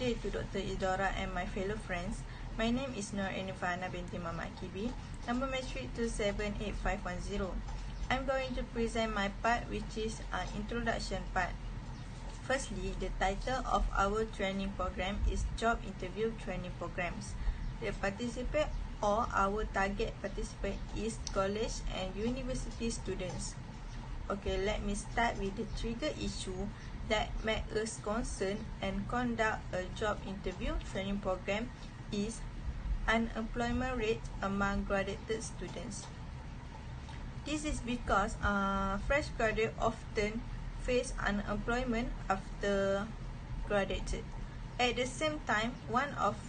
day to Dr. Idora and my fellow friends. My name is Nur Enifana binti Muhammad Kibi, number matric 278510. I'm going to present my part, which is an introduction part. Firstly, the title of our training program is Job Interview Training Programs. The participant or our target participant is college and university students. Okay, let me start with the trigger issue that make us concerned and conduct a job interview training program is unemployment rate among graduated students. This is because fresh graduates often face unemployment after graduated. At the same time, one of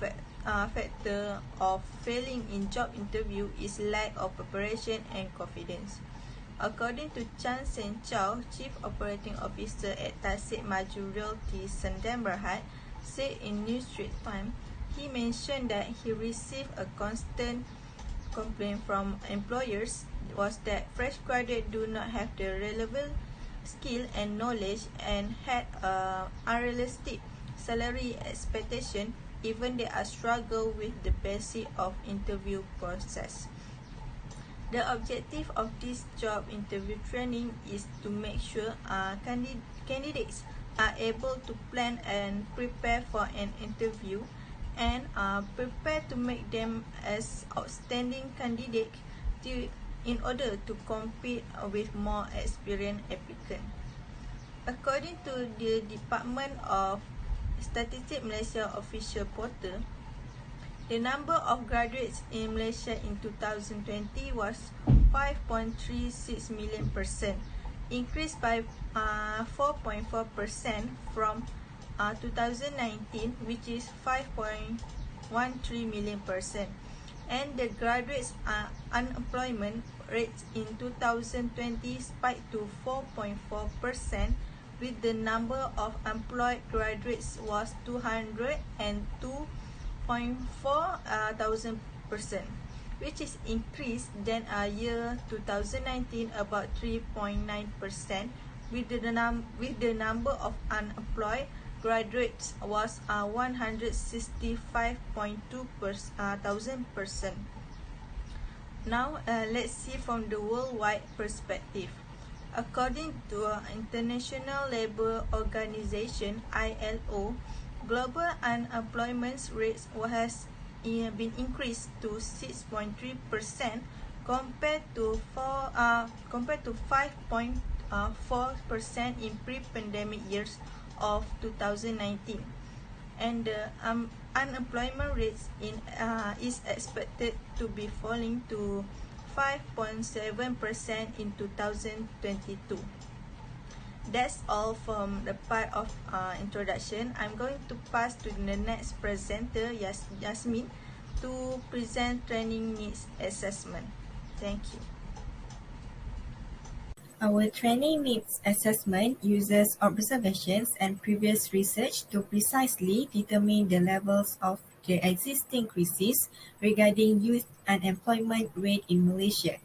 factor of failing in job interview is lack of preparation and confidence. According to Chan Sen Chow, Chief Operating Officer at Tasik Maju Realty Sendang Berhad, said in New Straits Times, he mentioned that he received a constant complaint from employers was that fresh graduates do not have the relevant skill and knowledge and had unrealistic salary expectation even they are struggle with the basic of interview process. The objective of this job interview training is to make sure candidates are able to plan and prepare for an interview and prepare to make them as outstanding candidate in order to compete with more experienced applicants. According to the Department of Statistics Malaysia official portal, the number of graduates in Malaysia in 2020 was 5.36 million person, increased by 4.4% from 2019, which is 5.13 million person. And the graduates unemployment rate in 2020 spiked to 4.4%, with the number of employed graduates was 202.4 thousand, which is increased than a year 2019 about 3.9%, with the number of unemployed graduates was 165.2 thousand person. Now let's see from the worldwide perspective. According to International Labour Organization (ILO), global unemployment rate has been increased to 6.3% compared to 5.4% in pre-pandemic years of 2019, and the unemployment rate is expected to be falling to 5.7% in 2022. That's all from the part of introduction. I'm going to pass to the next presenter, Yasmin, to present training needs assessment. Thank you. Our training needs assessment uses observations and previous research to precisely determine the levels of the existing crisis regarding youth unemployment rate in Malaysia.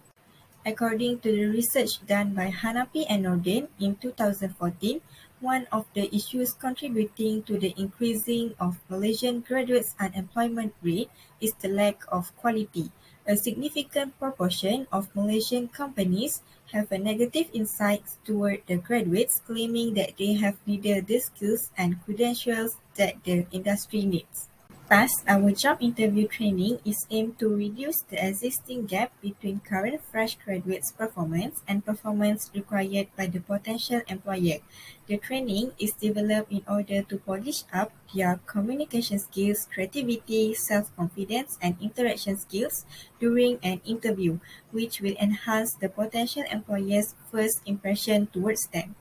According to the research done by Hanapi and Nordin in 2014, one of the issues contributing to the increasing of Malaysian graduates' unemployment rate is the lack of quality. A significant proportion of Malaysian companies have a negative insight toward the graduates, claiming that they have neither the skills and credentials that the industry needs. Thus, our job interview training is aimed to reduce the existing gap between current fresh graduates' performance and performance required by the potential employer. The training is developed in order to polish up their communication skills, creativity, self-confidence, and interaction skills during an interview, which will enhance the potential employer's first impression towards them.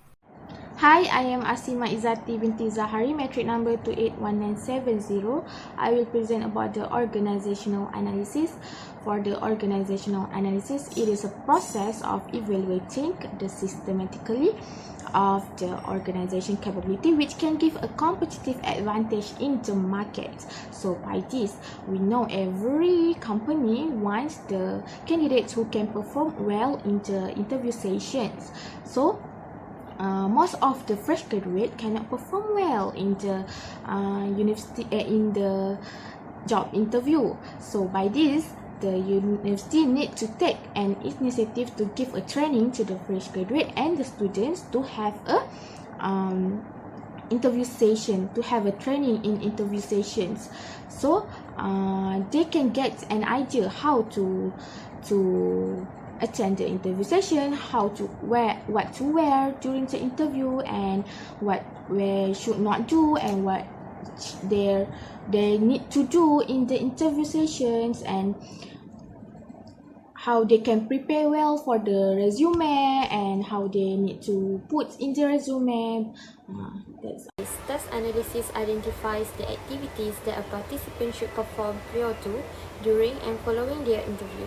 Hi, I am Asima Izzati binti Zahari, metric number 281970. I will present about the organizational analysis. For the organizational analysis, it is a process of evaluating the systematically of the organization capability, which can give a competitive advantage in the market. So by this, we know every company wants the candidates who can perform well in the interview sessions. So most of the fresh graduate cannot perform well in the university in the job interview. So by this, the university need to take an initiative to give a training to the fresh graduate and the students to have a interview session, to have a training in interview sessions, so they can get an idea how to attend the interview session, how to what to wear during the interview, and what they should not do, and what they need to do in the interview sessions, and how they can prepare well for the resume, and how they need to put in the resume. That's Task analysis identifies the activities that a participant should perform prior to, during, and following their interview.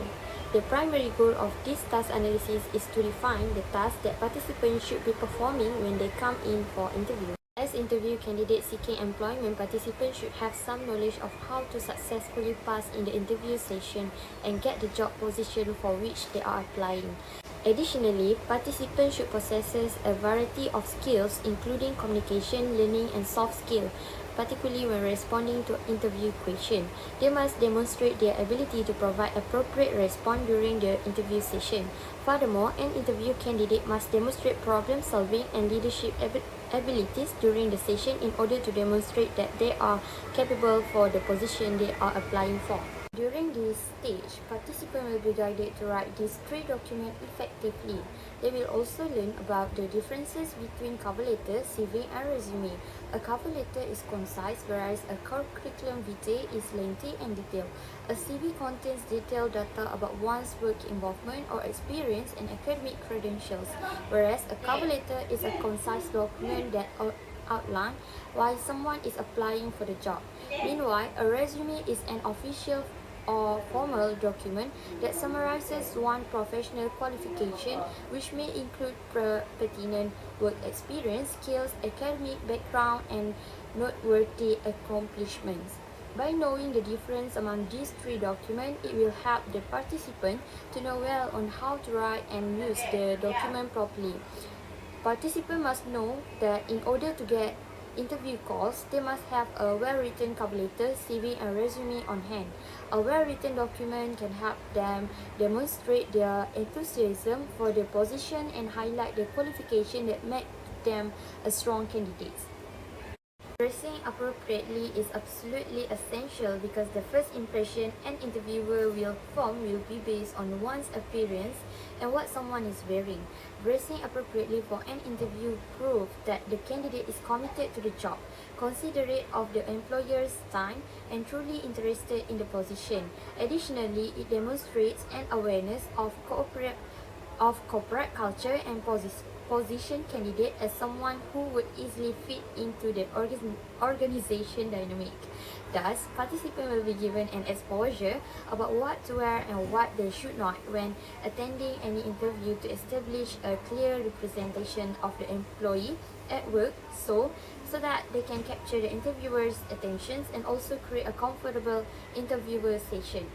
The primary goal of this task analysis is to define the tasks that participants should be performing when they come in for interview. As interview candidates seeking employment, participants should have some knowledge of how to successfully pass in the interview session and get the job position for which they are applying. Additionally, participants should possess a variety of skills including communication, learning, and soft skills, particularly when responding to interview questions. They must demonstrate their ability to provide appropriate response during the interview session. Furthermore, an interview candidate must demonstrate problem solving and leadership abilities during the session in order to demonstrate that they are capable for the position they are applying for. During this stage, participants will be guided to write these 3 documents effectively. They will also learn about the differences between cover letter, CV, and resume. A cover letter is concise, whereas a curriculum vitae is lengthy and detailed. A CV contains detailed data about one's work involvement or experience and academic credentials, whereas a cover letter is a concise document that outline why someone is applying for the job. Meanwhile, a resume is an official or formal document that summarizes one professional qualification, which may include pertinent work experience, skills, academic background, and noteworthy accomplishments. By knowing the difference among these 3 documents, it will help the participant to know well on how to write and use the document properly. Participants must know that in order to get interview calls, they must have a well-written cover letter, CV, and resume on hand. A well-written document can help them demonstrate their enthusiasm for the position and highlight the qualification that make them a strong candidate. Dressing appropriately is absolutely essential because the first impression an interviewer will form will be based on one's appearance and what someone is wearing. Dressing appropriately for an interview proves that the candidate is committed to the job, considerate of the employer's time, and truly interested in the position. Additionally, it demonstrates an awareness of corporate culture and position candidate as someone who would easily fit into the organization dynamic. Thus, participants will be given an exposure about what to wear and what they should not when attending any interview to establish a clear representation of the employee at work so that they can capture the interviewer's attention and also create a comfortable interviewer session.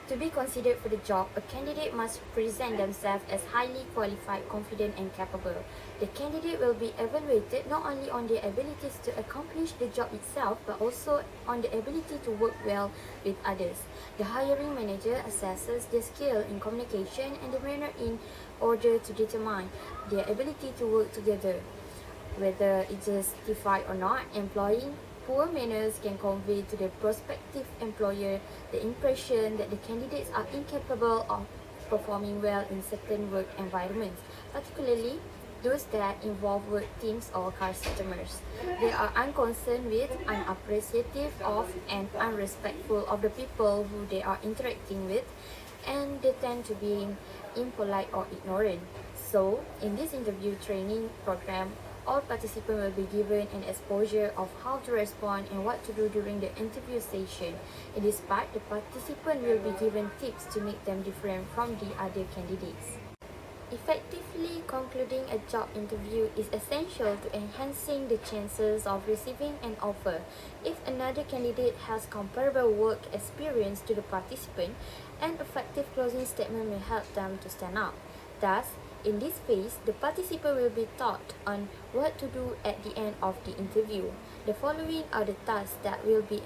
To be considered for the job, a candidate must present themselves as highly qualified, confident, and capable. The candidate will be evaluated not only on their abilities to accomplish the job itself, but also on the ability to work well with others. The hiring manager assesses their skill in communication and the manner in order to determine their ability to work together. Whether it is justified or not, employing poor manners can convey to the prospective employer the impression that the candidates are incapable of performing well in certain work environments, particularly those that involve work teams or customers. They are unconcerned with, unappreciative of, and unrespectful of the people who they are interacting with, and they tend to be impolite or ignorant. So, in this interview training program, all participants will be given an exposure of how to respond and what to do during the interview session. In this part, the participant will be given tips to make them different from the other candidates. Effectively concluding a job interview is essential to enhancing the chances of receiving an offer. If another candidate has comparable work experience to the participant, an effective closing statement may help them to stand out. Thus, In this phase, the participant will be taught on what to do at the end of the interview. The following are the tasks that will be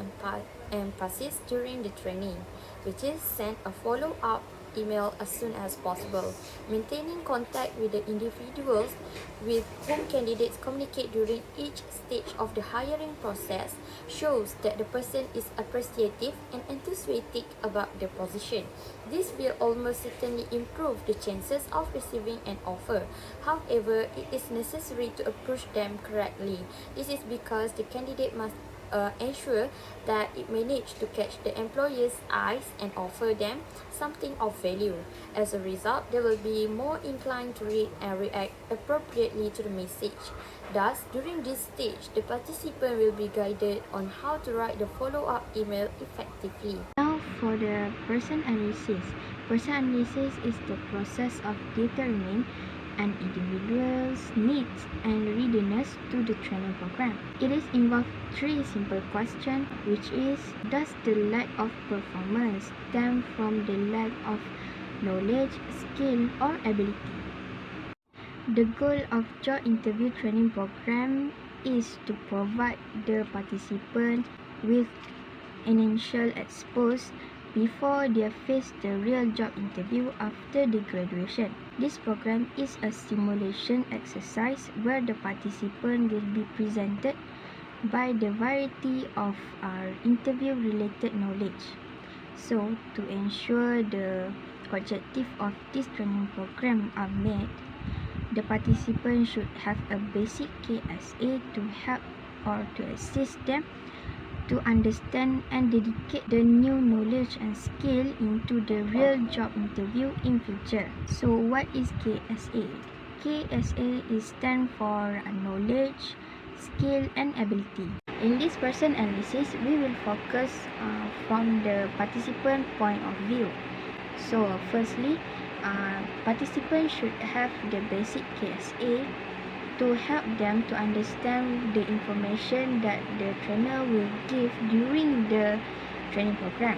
emphasized during the training, which is send a follow-up email as soon as possible, maintaining contact with the individuals with whom candidates communicate during each stage of the hiring process shows that the person is appreciative and enthusiastic about the position. This will almost certainly improve the chances of receiving an offer. However, it is necessary to approach them correctly. This is because the candidate must ensure that it managed to catch the employer's eyes and offer them something of value. As a result, they will be more inclined to read and react appropriately to the message. Thus, during this stage, the participant will be guided on how to write the follow-up email effectively. Now for the person analysis. Person analysis is the process of determining an individual's needs and readiness to the training program. It is involved three simple questions, which is, does the lack of performance stem from the lack of knowledge, skill, or ability? The goal of job interview training program is to provide the participant with initial exposure before they face the real job interview after the graduation. This program is a simulation exercise where the participant will be presented by the variety of interview-related knowledge. So, to ensure the objective of this training program are met, the participant should have a basic KSA to help or to assist them to understand and dedicate the new knowledge and skill into the real job interview in future. So what is KSA? KSA is stand for knowledge, skill and ability. In this person analysis, we will focus from the participant point of view. So firstly, participants should have the basic KSA to help them to understand the information that the trainer will give during the training program.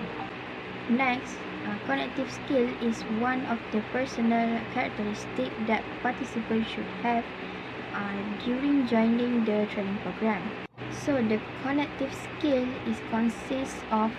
Next, cognitive skill is one of the personal characteristics that participants should have during joining the training program. So the cognitive skill consists of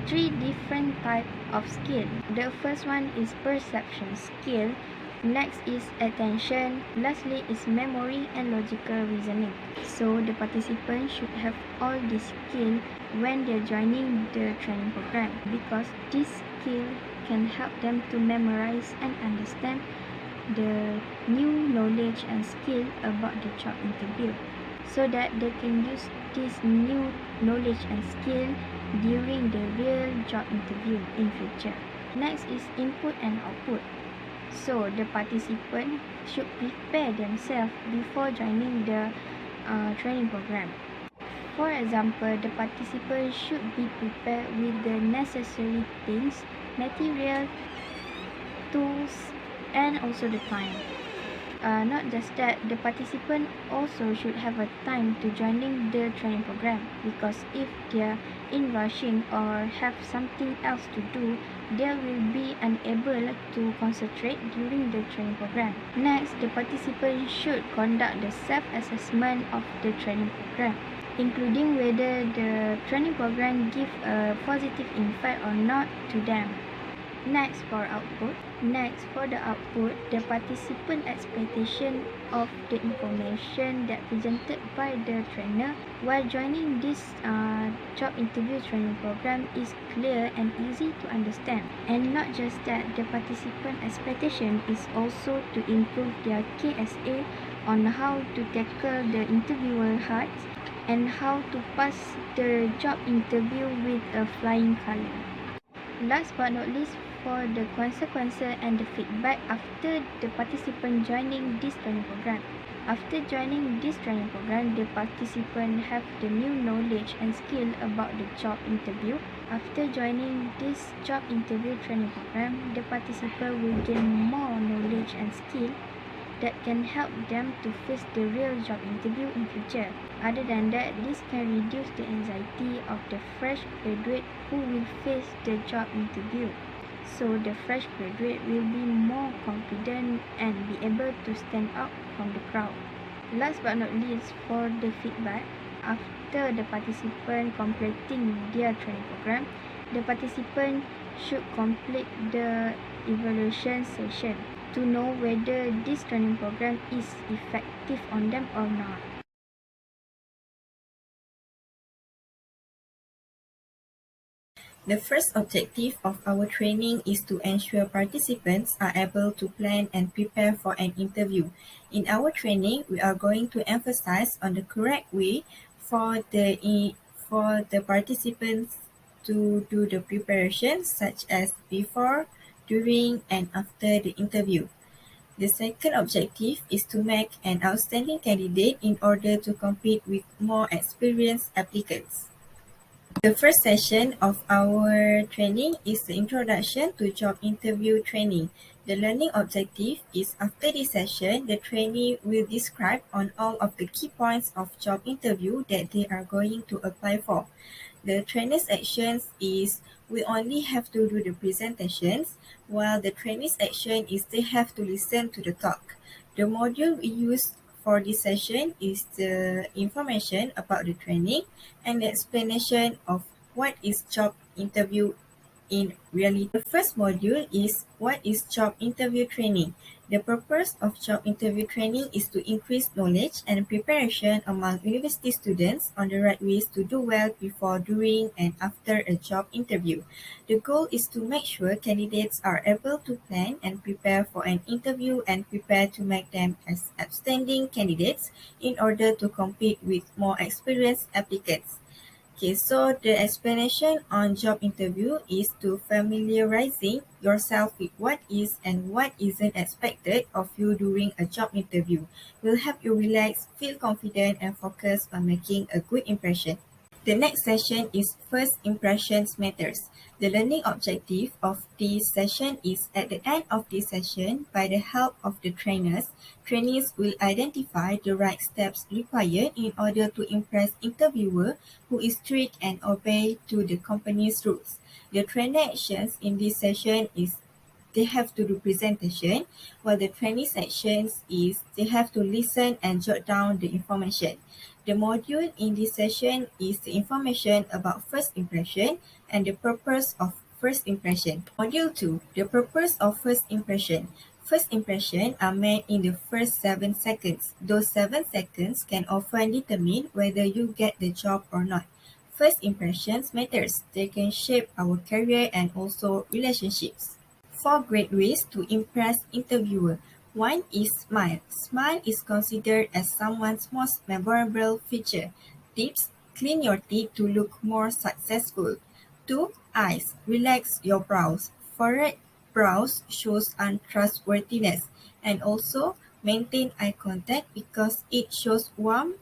three different types of skill. The first one is perception skill. Next is attention. Lastly is memory and logical reasoning. So the participants should have all these skills when they're joining the training program, because this skill can help them to memorize and understand the new knowledge and skill about the job interview, so that they can use this new knowledge and skill during the real job interview in future. Next is input and output. So the participant should prepare themselves before joining the training program. For example, the participant should be prepared with the necessary things, material, tools, and also the time. Not just that, the participant also should have a time to joining the training program, because if they are in rushing or have something else to do, they will be unable to concentrate during the training program. Next, the participant should conduct the self-assessment of the training program, including whether the training program gives a positive impact or not to them. Next, for the output, the participant expectation of the information that presented by the trainer while joining this job interview training program is clear and easy to understand. And not just that, the participant expectation is also to improve their KSA on how to tackle the interviewer hearts and how to pass the job interview with a flying color. Last but not least, for the consequences and the feedback after the participant joining this training program. After joining this training program, the participant have the new knowledge and skill about the job interview. After joining this job interview training program, the participant will gain more knowledge and skill that can help them to face the real job interview in future. Other than that, this can reduce the anxiety of the fresh graduate who will face the job interview. so the fresh graduate will be more confident and be able to stand out from the crowd. Last but not least, for the feedback, after the participant completing their training program, the participant should complete the evaluation session to know whether this training program is effective on them or not. The first objective of our training is to ensure participants are able to plan and prepare for an interview. In our training, we are going to emphasize on the correct way for the participants to do the preparation, such as before, during, and after the interview. The second objective is to make an outstanding candidate in order to compete with more experienced applicants. The first session of our training is the introduction to job interview training. The learning objective is after this session, the trainee will describe on all of the key points of job interview that they are going to apply for. The trainee's actions is we only have to do the presentations, while the trainee's action is they have to listen to the talk. The module we use for this session is the information about the training and the explanation of what is job interview in reality. The first module is what is job interview training. The purpose of job interview training is to increase knowledge and preparation among university students on the right ways to do well before, during, and after a job interview. The goal is to make sure candidates are able to plan and prepare for an interview and prepare to make them as outstanding candidates in order to compete with more experienced applicants. Okay, so the explanation on job interview is to familiarizing yourself with what is and what isn't expected of you during a job interview. Will help you relax, feel confident, and focus on making a good impression. The next session is First Impressions Matters. The learning objective of this session is at the end of this session, by the help of the trainers, trainees will identify the right steps required in order to impress interviewer who is strict and obey to the company's rules. The trainer actions in this session is they have to do presentation, while the trainees actions is they have to listen and jot down the information. The module in this session is the information about first impression and the purpose of first impression. Module 2, the purpose of first impression. First impressions are made in the first 7 seconds. Those 7 seconds can often determine whether you get the job or not. First impressions matters. They can shape our career and also relationships. 4 great ways to impress interviewer. 1 is smile. Smile is considered as someone's most memorable feature. Tips: clean your teeth to look more successful. 2. Eyes. Relax your brows. Furrowed brows shows untrustworthiness. And also maintain eye contact because it shows warmth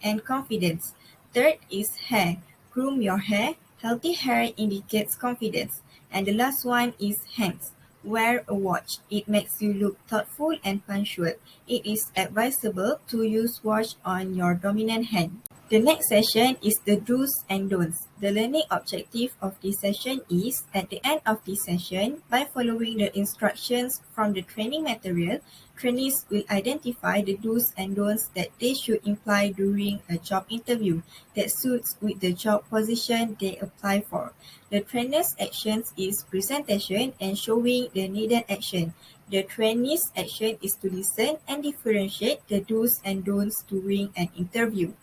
and confidence. 3rd is hair. Groom your hair. Healthy hair indicates confidence. And the last one is hands. Wear a watch. It makes you look thoughtful and punctual. It is advisable to use watch on your dominant hand. The next session is the do's and don'ts. The learning objective of this session is, at the end of this session, by following the instructions from the training material, trainees will identify the do's and don'ts that they should imply during a job interview that suits with the job position they apply for. The trainer's actions is presentation and showing the needed action. The trainee's action is to listen and differentiate the do's and don'ts during an interview.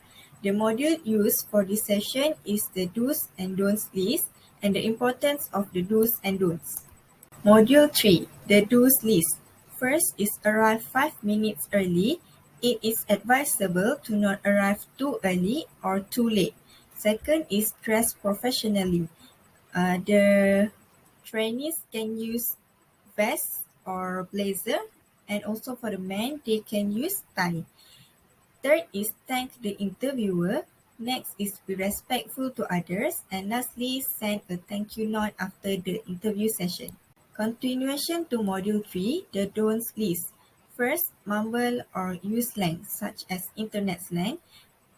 The module used for this session is the do's and don'ts list and the importance of the do's and don'ts. Module 3, the do's list. First is arrive 5 minutes early. It is advisable to not arrive too early or too late. Second is dress professionally. The trainees can use vest or blazer, and also for the men, they can use tie. Third is thank the interviewer. Next is be respectful to others. And lastly, send a thank you note after the interview session. Continuation to Module 3, the don'ts list. First, mumble or use slang such as internet slang.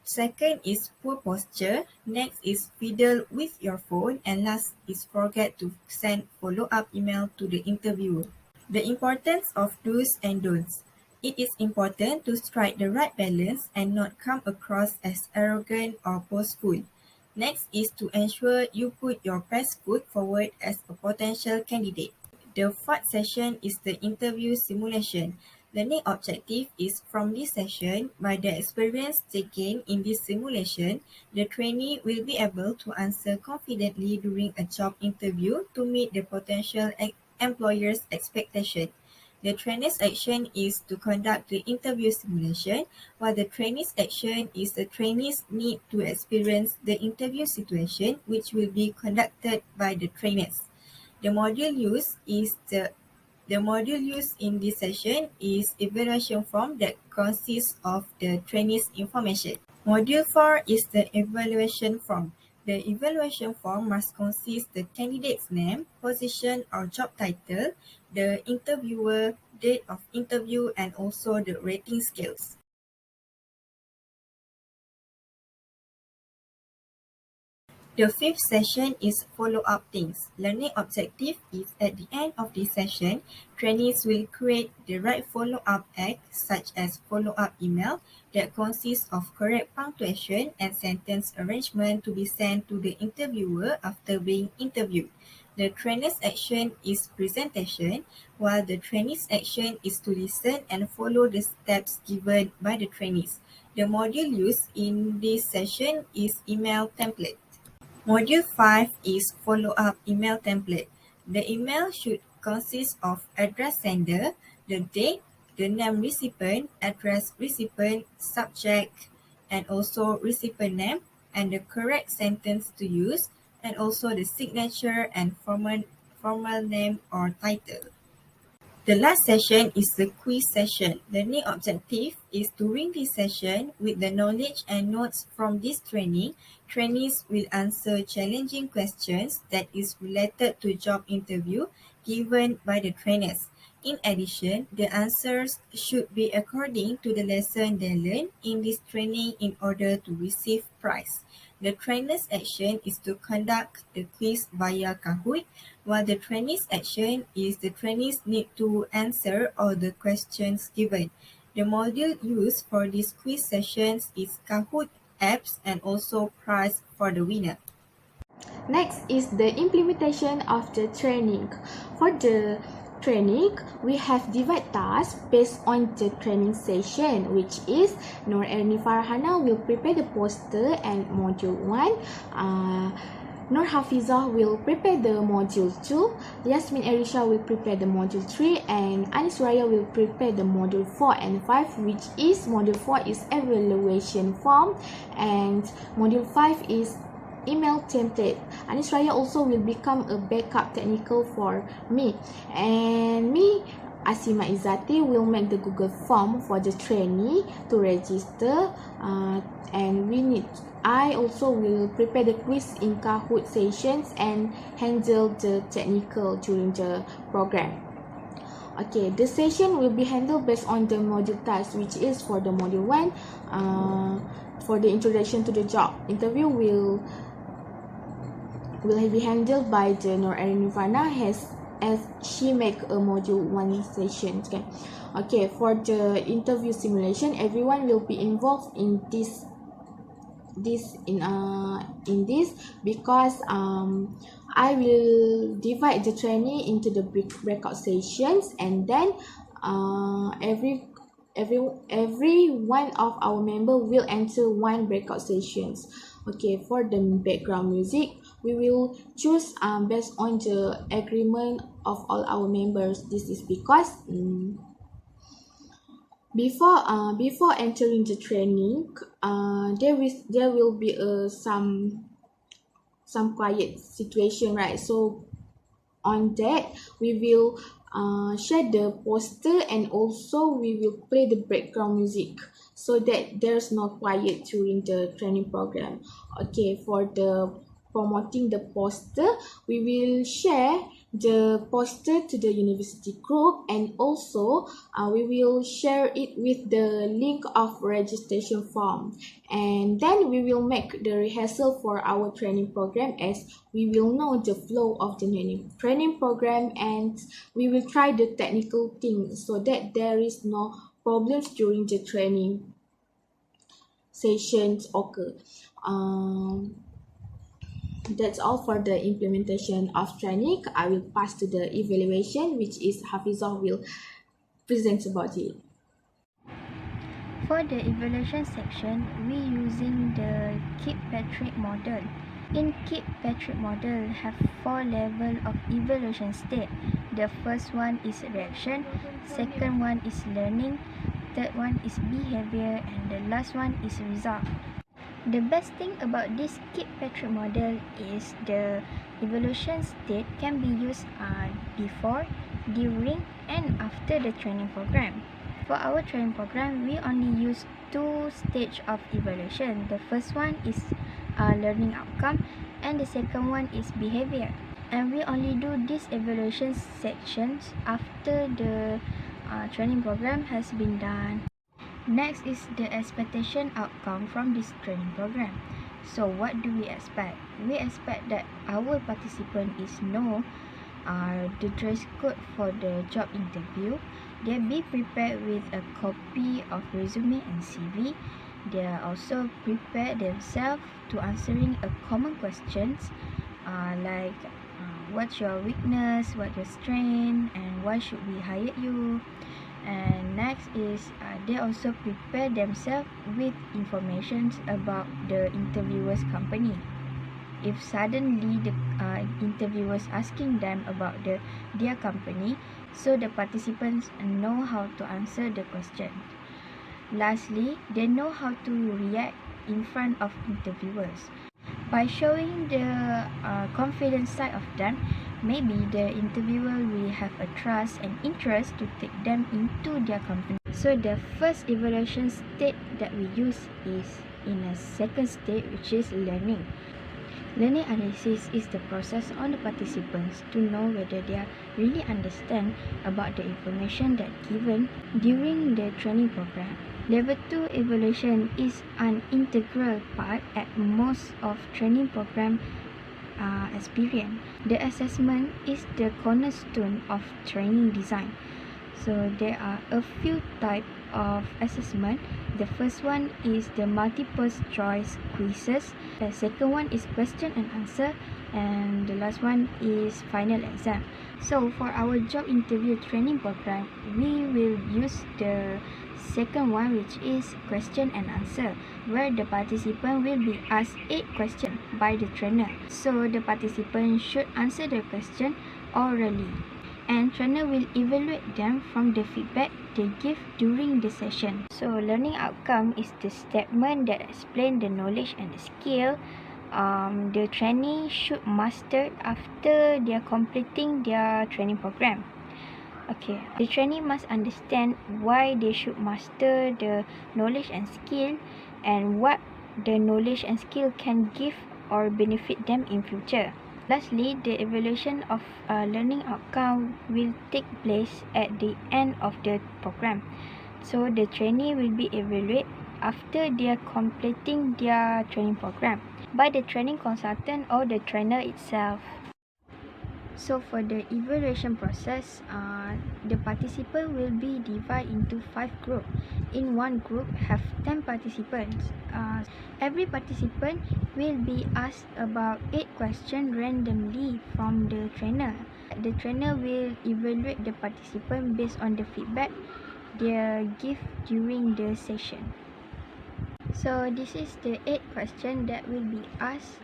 Second is poor posture. Next is fiddle with your phone. And last is forget to send follow-up email to the interviewer. The importance of do's and don'ts. It is important to strike the right balance and not come across as arrogant or boastful. Next is to ensure you put your best foot forward as a potential candidate. The fourth session is the interview simulation. Learning objective is from this session, by the experience taken in this simulation, the trainee will be able to answer confidently during a job interview to meet the potential employer's expectation. The trainee's action is to conduct the interview simulation, while the trainee's action is the trainee's need to experience the interview situation, which will be conducted by the trainees. The module used in this session is evaluation form that consists of the trainee's information. Module 4 is the evaluation form. The evaluation form must consist the candidate's name, position or job title, the interviewer, date of interview, and also the rating scales. The fifth session is follow-up things. Learning objective is at the end of this session, trainees will create the right follow-up act such as follow-up email that consists of correct punctuation and sentence arrangement to be sent to the interviewer after being interviewed. The trainee's action is presentation, while the trainee's action is to listen and follow the steps given by the trainees. The module used in this session is email template. Module 5 is follow-up email template. The email should consist of address sender, the date, the name recipient, address recipient, subject, and also recipient name, and the correct sentence to use, and also the signature and formal name or title. The last session is the quiz session. Learning objective is during this session, with the knowledge and notes from this training, trainees will answer challenging questions that is related to job interview given by the trainees. In addition, the answers should be according to the lesson they learned in this training in order to receive prize. The trainer's action is to conduct the quiz via Kahoot, while the trainee's action is the trainees need to answer all the questions given. The module used for these quiz sessions is Kahoot apps and also prize for the winner. Next is the implementation of the training. For the training, we have divided tasks based on the training session, which is Nur Erni Farhana will prepare the poster and module 1. Nur Hafizah will prepare the module 2, Yasmin Arisha will prepare the module 3, and Anis Raya will prepare the module 4 and 5, which is module 4 is evaluation form and module 5 is email template. Anis Raya also will become a backup technical for me, and me, Asima Izzati, will make the Google form for the trainee to register, and I also will prepare the quiz in Kahoot sessions and handle the technical during the program. Okay, the session will be handled based on the module task, which is for the module 1. For the introduction to the job interview will be handled by the Nur Erni Farhana as she make a module 1 session. Okay, for the interview simulation, everyone will be involved in this because I will divide the training into the breakout sessions, and then every one of our member will enter one breakout sessions. Okay, for the background music, we will choose based on the agreement of all our members. This is because before entering the training, there will be some quiet situation, right? So on that, we will share the poster, and also we will play the background music so that there's no quiet during the training program. Okay, for the promoting the poster, we will share the poster to the university group, and also we will share it with the link of registration form, and then we will make the rehearsal for our training program, as we will know the flow of the training program, and we will try the technical things so that there is no problems during the training sessions occur. That's all for the implementation of training. I will pass to the evaluation, which is Hafizah will present about it. For the evaluation section, we using the Kirkpatrick model. In Kirkpatrick model have 4 level of evaluation state. The first one is reaction, second one is learning, third one is behavior, and the last one is result. The best thing about this Kirkpatrick model is the evaluation state can be used before, during, and after the training program. For our training program, we only use 2 stages of evaluation. The first one is learning outcome, and the second one is behavior. And we only do these evaluation sections after the training program has been done. Next is the expectation outcome from this training program. So what do we expect? We expect that our participant is know the dress code for the job interview. They be prepared with a copy of resume and CV. They also prepare themselves to answering a common questions like what's your weakness, what's your strength, and why should we hire you. And next is they also prepare themselves with information about the interviewer's company. If suddenly the interviewers asking them about their company, so the participants know how to answer the question. Lastly, they know how to react in front of interviewers. By showing the confident side of them, maybe the interviewer will have a trust and interest to take them into their company. So the first evaluation state that we use is in a second state, which is learning. Learning analysis is the process on the participants to know whether they really understand about the information that given during the training program. Level 2 evaluation is an integral part at most of training program experience. The assessment is the cornerstone of training design. So there are a few types of assessment. The first one is the multiple choice quizzes. The second one is question and answer, and the last one is final exam. So for our job interview training program, we will use the second one, which is question and answer, where the participant will be asked 8 questions by the trainer. So the participant should answer the question orally, and trainer will evaluate them from the feedback they give during the session. So learning outcome is the statement that explain the knowledge and the skill the trainee should master after they are completing their training program. Okay, the trainee must understand why they should master the knowledge and skill, and what the knowledge and skill can give or benefit them in future. Lastly, the evaluation of learning outcome will take place at the end of the program. So the trainee will be evaluated after they are completing their training program by the training consultant or the trainer itself. So for the evaluation process, the participant will be divided into 5 groups. In one group have 10 participants. Every participant will be asked about 8 questions randomly from the trainer. The trainer will evaluate the participant based on the feedback they give during the session. So this is the 8 questions that will be asked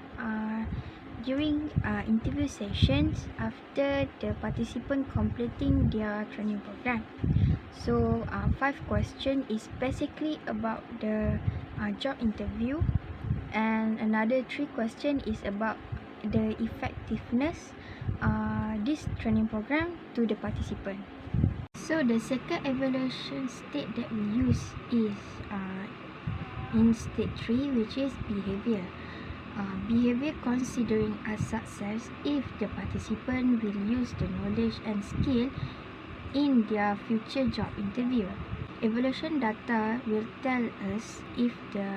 during interview sessions after the participant completing their training program. So 5 questions is basically about the job interview, and another 3 questions is about the effectiveness this training program to the participant. So the second evaluation state that we use is in state 3, which is behavior. behavior considering a success if the participant will use the knowledge and skill in their future job interview. Evaluation data will tell us if the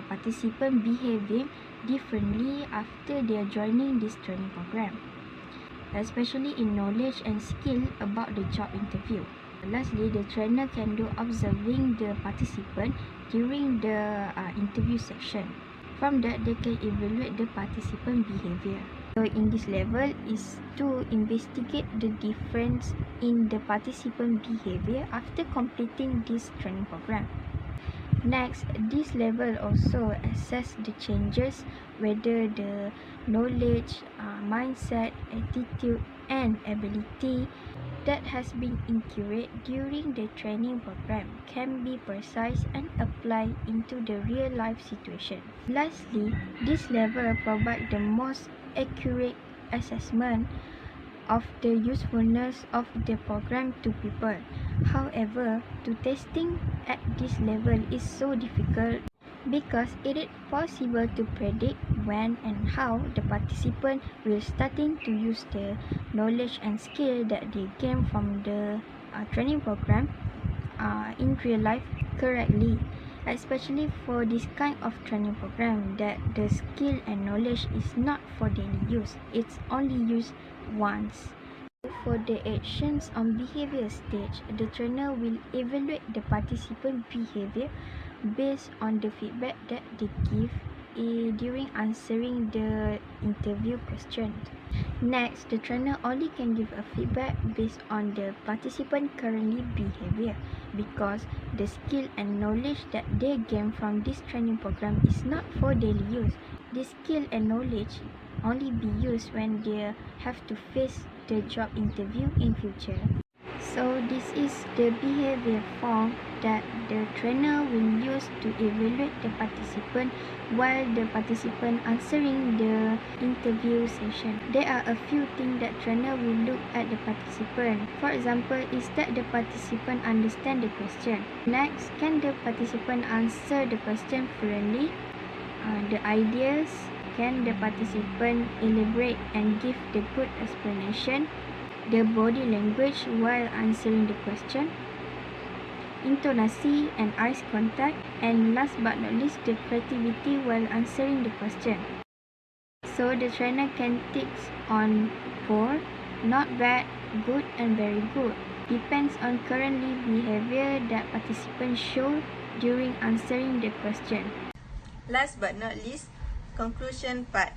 participant behaving differently after they are joining this training program, especially in knowledge and skill about the job interview. Lastly, the trainer can do observing the participant during the interview section. From that, they can evaluate the participant behavior. So in this level is to investigate the difference in the participant behavior after completing this training program. Next, this level also assess the changes whether the knowledge, mindset, attitude and ability that has been incurred during the training program can be precise and applied into the real life situation. Lastly, this level provides the most accurate assessment of the usefulness of the program to people. However, to testing at this level is so difficult because it is possible to predict when and how the participant will starting to use the knowledge and skill that they gain from the training program in real life correctly, especially for this kind of training program that the skill and knowledge is not for daily use, it's only used once. For the actions on behavior stage, the trainer will evaluate the participant behavior based on the feedback that they give during answering the interview questions. Next, the trainer only can give a feedback based on the participant currently behavior because the skill and knowledge that they gain from this training program is not for daily use. This skill and knowledge only be used when they have to face the job interview in future. So this is the behavior form that the trainer will use to evaluate the participant while the participant answering the interview session. There are a few things that trainer will look at the participant. For example, is that the participant understand the question. Next, can the participant answer the question fluently? The ideas, can the participant elaborate and give the good explanation? The body language while answering the question, intonasi and eyes contact, and last but not least, the creativity while answering the question. So the trainer can tick on poor, not bad, good and very good. Depends on currently behavior that participants show during answering the question. Last but not least, conclusion part.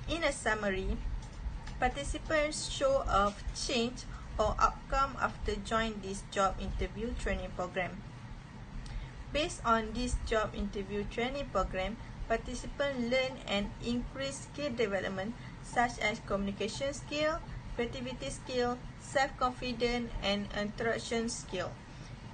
In a summary, participants show of change or outcome after joining this job interview training program. Based on this job interview training program, participants learn and increase skill development such as communication skill, creativity skill, self-confidence and interaction skill.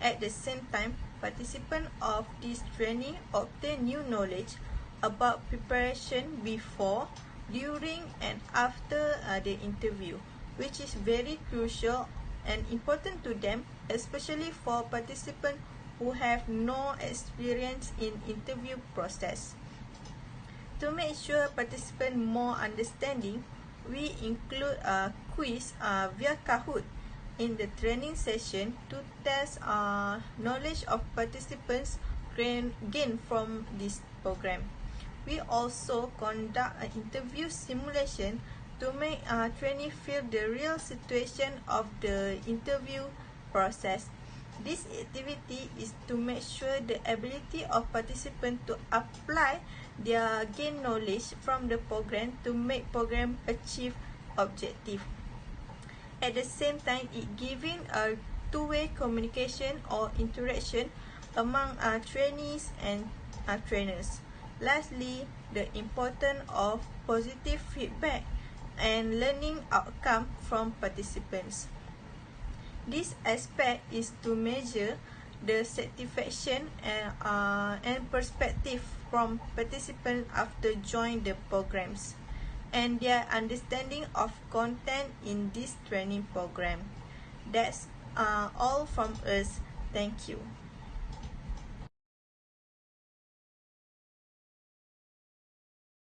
At the same time, participants of this training obtain new knowledge about preparation before, during and after the interview, which is very crucial and important to them, especially for participants who have no experience in interview process. To make sure participants more understanding, we include a quiz via Kahoot in the training session to test knowledge of participants gained from this program. We also conduct an interview simulation to make trainees feel the real situation of the interview process. This activity is to make sure the ability of participants to apply their gained knowledge from the program to make program achieve objective. At the same time, it giving a two-way communication or interaction among trainees and trainers. Lastly, the importance of positive feedback and learning outcome from participants. This aspect is to measure the satisfaction and perspective from participants after joining the programs and their understanding of content in this training program. That's all from us. Thank you.